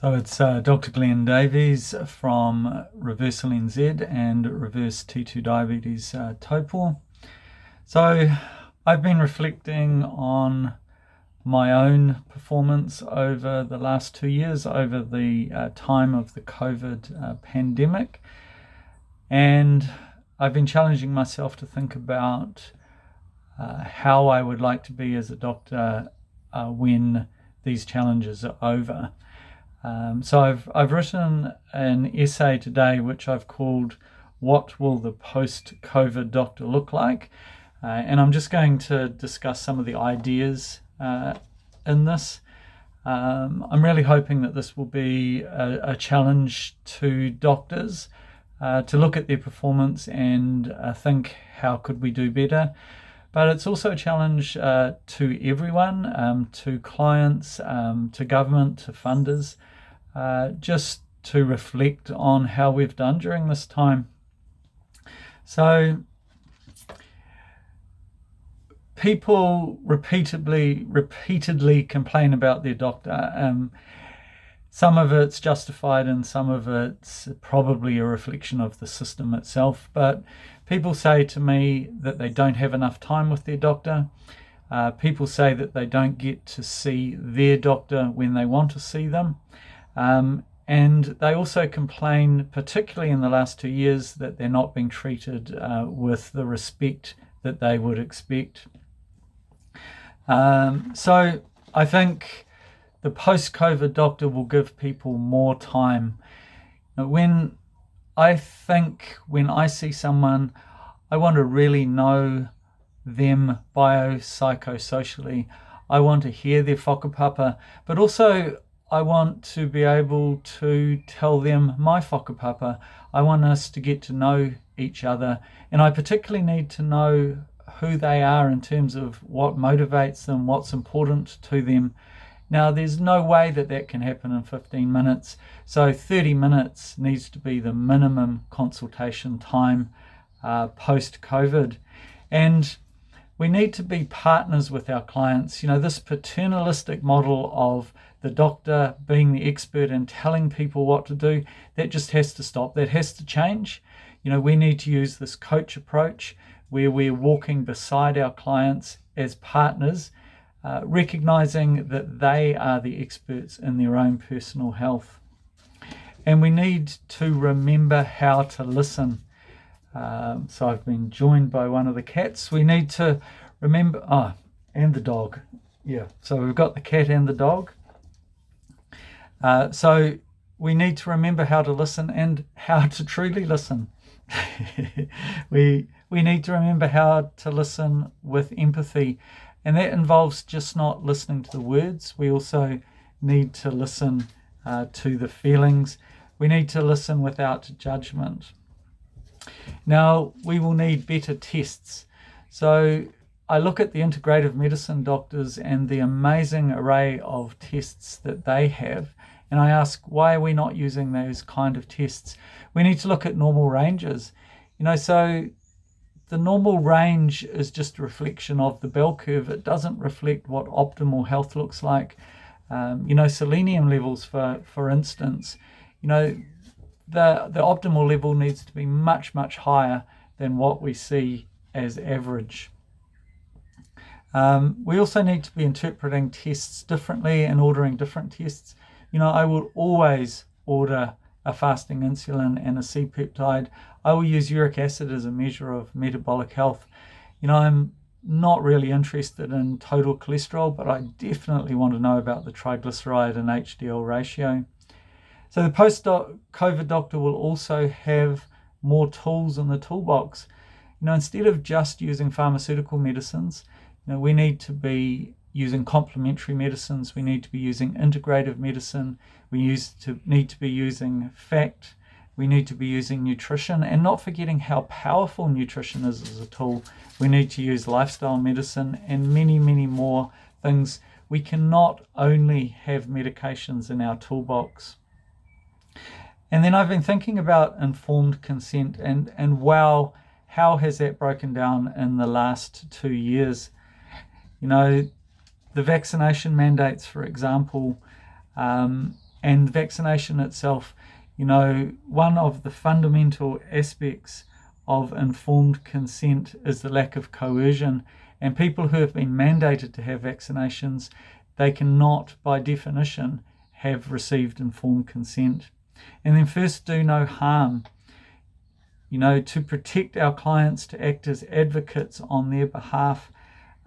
So it's Dr. Glenn Davies from Reversal NZ and Reverse T2 Diabetes Topol. So I've been reflecting on my own performance over the last 2 years, over the time of the COVID pandemic. And I've been challenging myself to think about how I would like to be as a doctor when these challenges are over. So I've written an essay today which I've called "What Will the Post-COVID Doctor Look Like?" And I'm just going to discuss some of the ideas in this. I'm really hoping that this will be a challenge to doctors to look at their performance and think, how could we do better? But it's also a challenge to everyone, to clients, to government, to funders, just to reflect on how we've done during this time. So people repeatedly complain about their doctor. Some of it's justified and some of it's probably a reflection of the system itself. But people say to me that they don't have enough time with their doctor. People say that they don't get to see their doctor when they want to see them. And they also complain, particularly in the last 2 years, that they're not being treated with the respect that they would expect. So I think the post-COVID doctor will give people more time. When I see someone, I want to really know them biopsychosocially. I want to hear their whakapapa, but also I want to be able to tell them my whakapapa. I want us to get to know each other, and I particularly need to know who they are in terms of what motivates them, what's important to them. Now, there's no way that can happen in 15 minutes, so 30 minutes needs to be the minimum consultation time post-COVID. And we need to be partners with our clients. This paternalistic model of the doctor being the expert and telling people what to do, that just has to stop. That has to change. We need to use this coach approach where we're walking beside our clients as partners, recognizing that they are the experts in their own personal health. And we need to remember how to listen. So I've been joined by one of the cats. We need to remember, and the dog. Yeah, so we've got the cat and the dog. So we need to remember how to listen and how to truly listen. We need to remember how to listen with empathy, and that involves just not listening to the words. We also need to listen to the feelings. We need to listen without judgment. Now, we will need better tests. So I look at the integrative medicine doctors and the amazing array of tests that they have, and I ask, why are we not using those kind of tests? We need to look at normal ranges. So the normal range is just a reflection of the bell curve. It doesn't reflect what optimal health looks like. Selenium levels, for instance, the optimal level needs to be much, much higher than what we see as average. We also need to be interpreting tests differently and ordering different tests. I will always order a fasting insulin and a C-peptide. I will use uric acid as a measure of metabolic health. I'm not really interested in total cholesterol, but I definitely want to know about the triglyceride and HDL ratio. So the post-COVID doctor will also have more tools in the toolbox. Instead of just using pharmaceutical medicines, we need to be using complementary medicines. We need to be using integrative medicine. We need to be using FACT. We need to be using nutrition, and not forgetting how powerful nutrition is as a tool. We need to use lifestyle medicine and many, many more things. We cannot only have medications in our toolbox. And then I've been thinking about informed consent, and wow, how has that broken down in the last 2 years? The vaccination mandates, for example, And vaccination itself, one of the fundamental aspects of informed consent is the lack of coercion. And people who have been mandated to have vaccinations, they cannot, by definition, have received informed consent. And then first, do no harm. To protect our clients, to act as advocates on their behalf,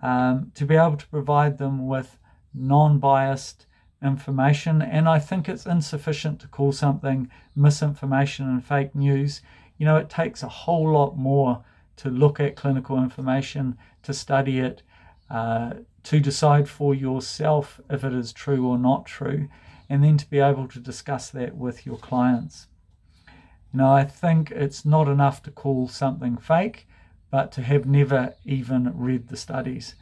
to be able to provide them with non-biased information. And I think it's insufficient to call something misinformation and fake news. It takes a whole lot more to look at clinical information, to study it, to decide for yourself if it is true or not true, and then to be able to discuss that with your clients. I think it's not enough to call something fake, but to have never even read the studies.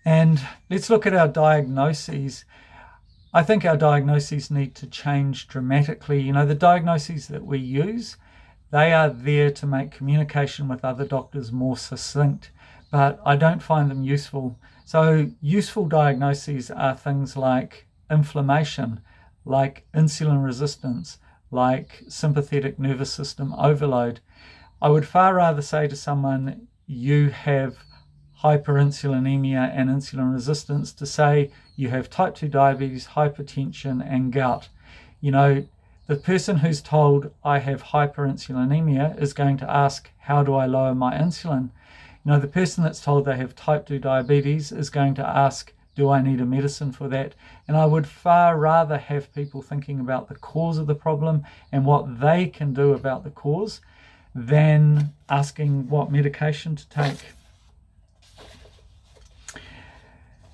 And let's look at our diagnoses. I think our diagnoses need to change dramatically. The diagnoses that we use, they are there to make communication with other doctors more succinct, but I don't find them useful. So useful diagnoses are things like inflammation, like insulin resistance, like sympathetic nervous system overload. I would far rather say to someone, you have hyperinsulinemia and insulin resistance, to say you have type 2 diabetes, hypertension, and gout. The person who's told I have hyperinsulinemia is going to ask, how do I lower my insulin? The person that's told they have type 2 diabetes is going to ask, do I need a medicine for that? And I would far rather have people thinking about the cause of the problem and what they can do about the cause than asking what medication to take.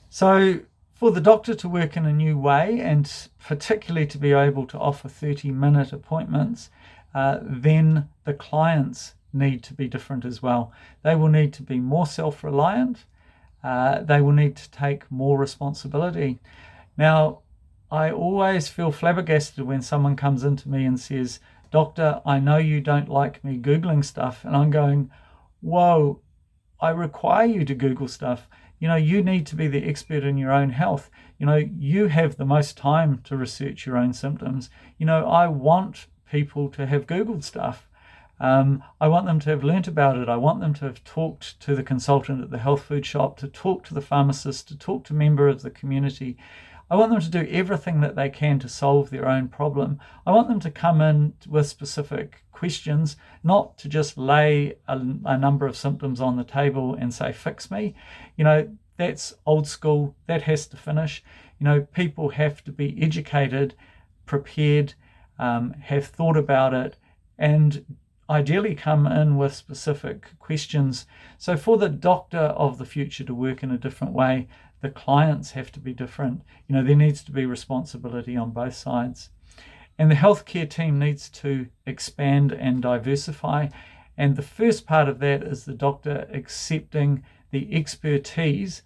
So for the doctor to work in a new way, and particularly to be able to offer 30-minute appointments, then the clients need to be different as well. They will need to be more self-reliant. They will need to take more responsibility. Now, I always feel flabbergasted when someone comes into me and says, Doctor, I know you don't like me Googling stuff. And I'm going, whoa, I require you to Google stuff. You need to be the expert in your own health. You have the most time to research your own symptoms. I want people to have Googled stuff. I want them to have learnt about it. I want them to have talked to the consultant at the health food shop, to talk to the pharmacist, to talk to a member of the community. I want them to do everything that they can to solve their own problem. I want them to come in with specific questions, not to just lay a number of symptoms on the table and say, fix me. That's old school. That has to finish. People have to be educated, prepared, have thought about it, and ideally come in with specific questions. So for the doctor of the future to work in a different way, the clients have to be different. There needs to be responsibility on both sides. And the healthcare team needs to expand and diversify. And the first part of that is the doctor accepting the expertise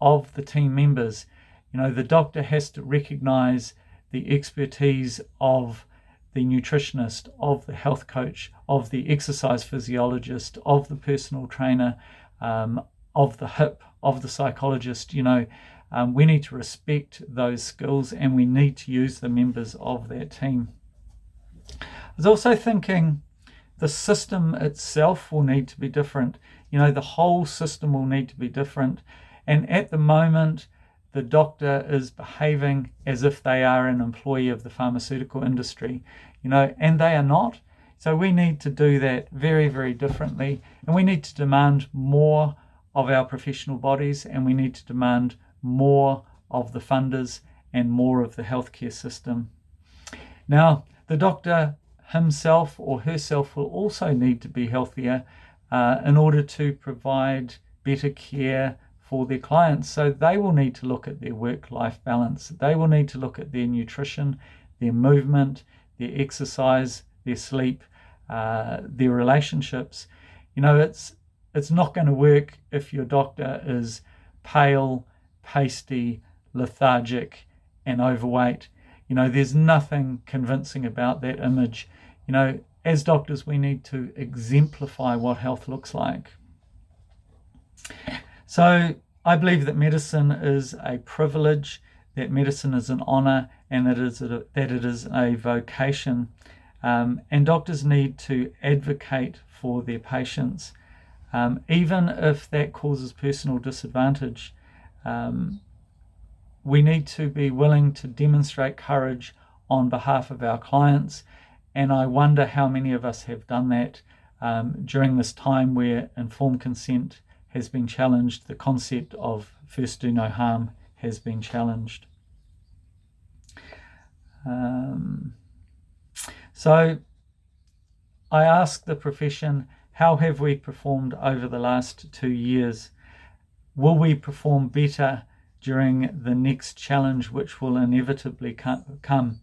of the team members. The doctor has to recognize the expertise of the nutritionist, of the health coach, of the exercise physiologist, of the personal trainer, of the HIP, of the psychologist. We need to respect those skills, and we need to use the members of that team. I was also thinking the system itself will need to be different. The whole system will need to be different. And at the moment, the doctor is behaving as if they are an employee of the pharmaceutical industry, and they are not. So we need to do that very, very differently. And we need to demand more of our professional bodies, and we need to demand more of the funders and more of the healthcare system. Now, the doctor himself or herself will also need to be healthier in order to provide better care for their clients. So they will need to look at their work-life balance. They will need to look at their nutrition, their movement, their exercise, their sleep, their relationships. It's not going to work if your doctor is pale, pasty, lethargic, and overweight. There's nothing convincing about that image. As doctors, we need to exemplify what health looks like. So I believe that medicine is a privilege, that medicine is an honour, and that it is a vocation. And doctors need to advocate for their patients, even if that causes personal disadvantage. We need to be willing to demonstrate courage on behalf of our clients, and I wonder how many of us have done that during this time where informed consent has been challenged, the concept of first do no harm has been challenged. So I ask the profession, how have we performed over the last 2 years? Will we perform better during the next challenge which will inevitably come?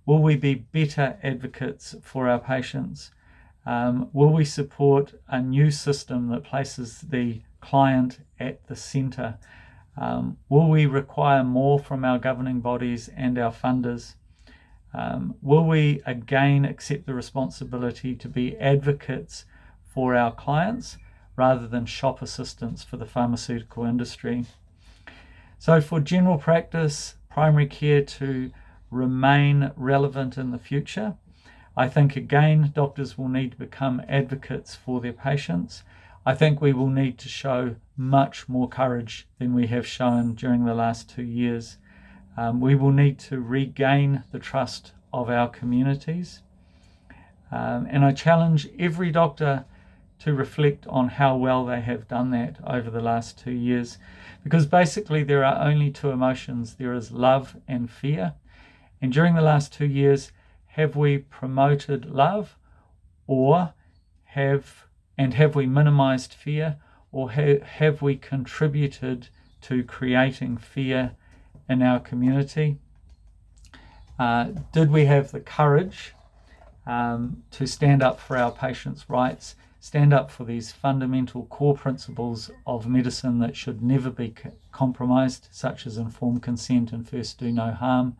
Will we be better advocates for our patients? Will we support a new system that places the client at the centre? Will we require more from our governing bodies and our funders? Will we again accept the responsibility to be advocates for our clients rather than shop assistants for the pharmaceutical industry? So for general practice, primary care to remain relevant in the future, I think again doctors will need to become advocates for their patients. I think we will need to show much more courage than we have shown during the last 2 years. We will need to regain the trust of our communities. And I challenge every doctor to reflect on how well they have done that over the last 2 years, because basically there are only two emotions. There is love and fear. And during the last 2 years, have we promoted love, or have we minimized fear, or have we contributed to creating fear in our community? Did we have the courage to stand up for our patients' rights, stand up for these fundamental core principles of medicine that should never be compromised, such as informed consent and first do no harm?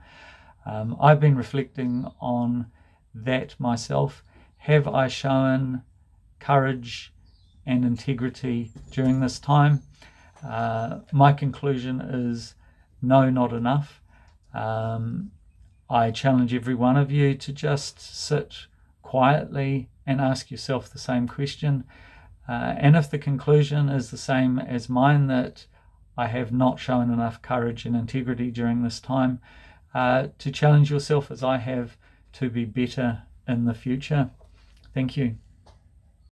I've been reflecting on that myself. Have I shown courage and integrity during this time? My conclusion is no, not enough. I challenge every one of you to just sit quietly and ask yourself the same question. And if the conclusion is the same as mine, that I have not shown enough courage and integrity during this time, to challenge yourself as I have to be better in the future. Thank you.